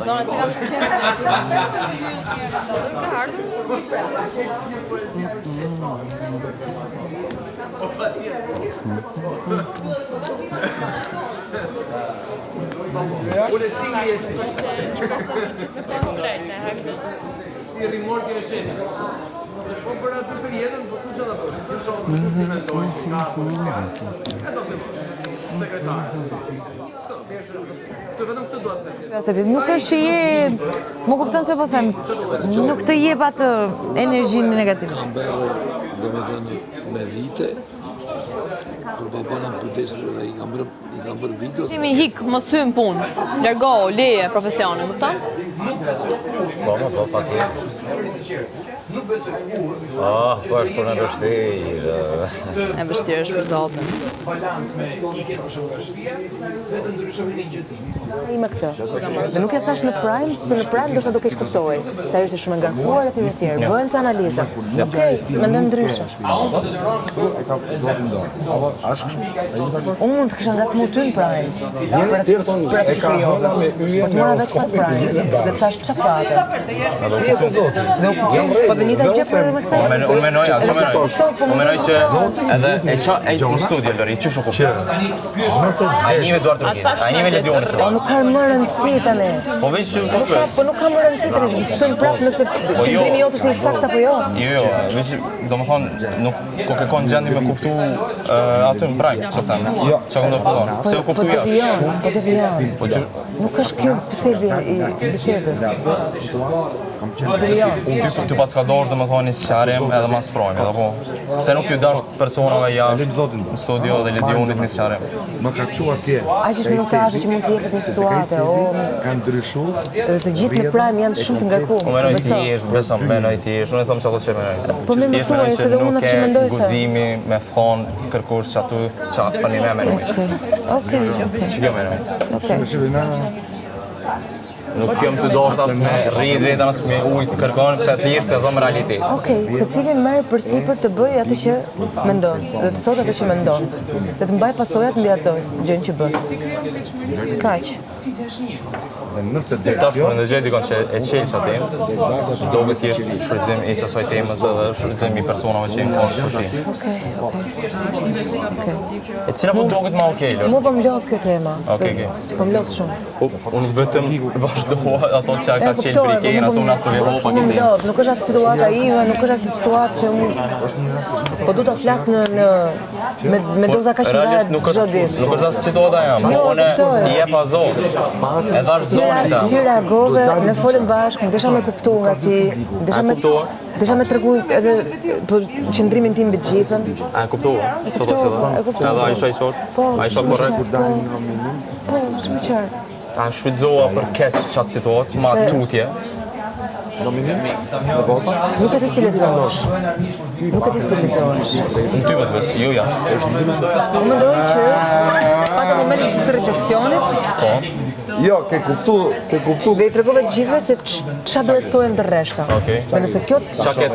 Zona që ka Ti rimorti e scena. Po për atë periudhën, po ku çfarë bëni? Për shkak të eksperimentoj, ka policia. E do fillosh. Sekretar. Këtë vetëm këtë dua të them. Sepse nuk është që je, më kupton çfarë po them, nuk të jep atë energjinë negative. Kam bërë, domethënë, me vite, kur babana përdesur dhe i kam bërë video. Kemi hik, mos hyn punë, largohu, leje profesionin, kupton? Po, patjetër. Po është për në vështirë. E vështirë është për zotën. Balans me ikje për shkak të shtëpia, dhe të ndryshojnë një gjë tjetër. Ai me këtë. Dhe nuk e thash në Prime, sepse në Prime do të do keq kuptoj. Se ajo është shumë e ngarkuar etj etj. Bëhen ca analiza. Okej, mendon ndryshe. Unë mund të kisha ngacmuar ty në Prime. Për të krijuar me yje. Po mora veç pas Prime. Dhe thash çfarë patë. Do kuptoj, po dhe njëta gjë për me këtë. Unë menoj që edhe e në studio lëri, që shumë kuptoj. A një me Duar Turkin, a një me Ledionit. Po nuk ka më rëndësi tani. Po veç që kuptoj. Po nuk ka më rëndësi tani, diskutojmë prapë nëse qëndrimi jot është i saktë apo jo. Jo, veç domethënë nuk ko kërkon gjendje me kuptu aty në Prime, çfarë them. Çka do të thonë? Pse u kuptoj jashtë? Po devijon. Nuk është kjo thelbi i bisedës. Ty pas ka dorë domethënë si qarim edhe mas Prime, apo pse nuk ju dash personave jashtë në studio dhe Ledionit në qarim. Më ka çuar atje. Aq është minutazhi që mund të jepet në situatë, ka ndryshuar. Të gjithë në Prime janë shumë të ngarkuar. Po menoj thjesht, besoj menoj thjesht. Unë them çfarë do të menoj. Po më thuaj se edhe unë atë që mendoj. Guximi me thon kërkosh çatu çat tani më menoj. Okej. Ç'kjo menoj. Okej. Nuk kem të dosht as me rrit vetëm as me ult kërkon për thjesht edhe me realitet. Okej, secili merr përsipër të bëj atë që mendon, dhe të thotë atë që mendon. Dhe të mbaj pasojat mbi ato gjën që bën. Kaq. Nëse tash më ndëgjoj dikon që e qelsh atë, duket thjesht shfrytëzim i kësaj temës edhe shfrytëzim i personave që janë përfshi. Okej. E cila po duket më okay, Lord? Mua po më lodh kjo tema. Okej. Po më lodh shumë. Unë vetëm vazhdoa ato që ka qenë për ikën, as unë as të leho pa këtë. Nuk është as situata ime, nuk është as situatë që unë po du ta flas me doza kaq të mëdha çdo ditë. Nuk është as situata jam, po unë i jep azot. E dash zonën tam. Ti reagove, ne folëm bashkë, desha me kuptu nga ti, desha me tregu edhe për qëndrimin tim mbi të gjithën. A e kuptova? Edhe ai ishte i sort? Ai ishte korrekt? Po, shumë qartë. A shfrytëzova për keq çat situatë, ma tutje. Nuk e di si lexohesh. Në ty më të besë, jo ja. Unë mendoj që pata momentin të refleksionit. Po. Jo, ke kuptu. Dhe i tregove të gjithëve se ç'a duhet të thonë të rreshta. Okej. Nëse kjo Çka ke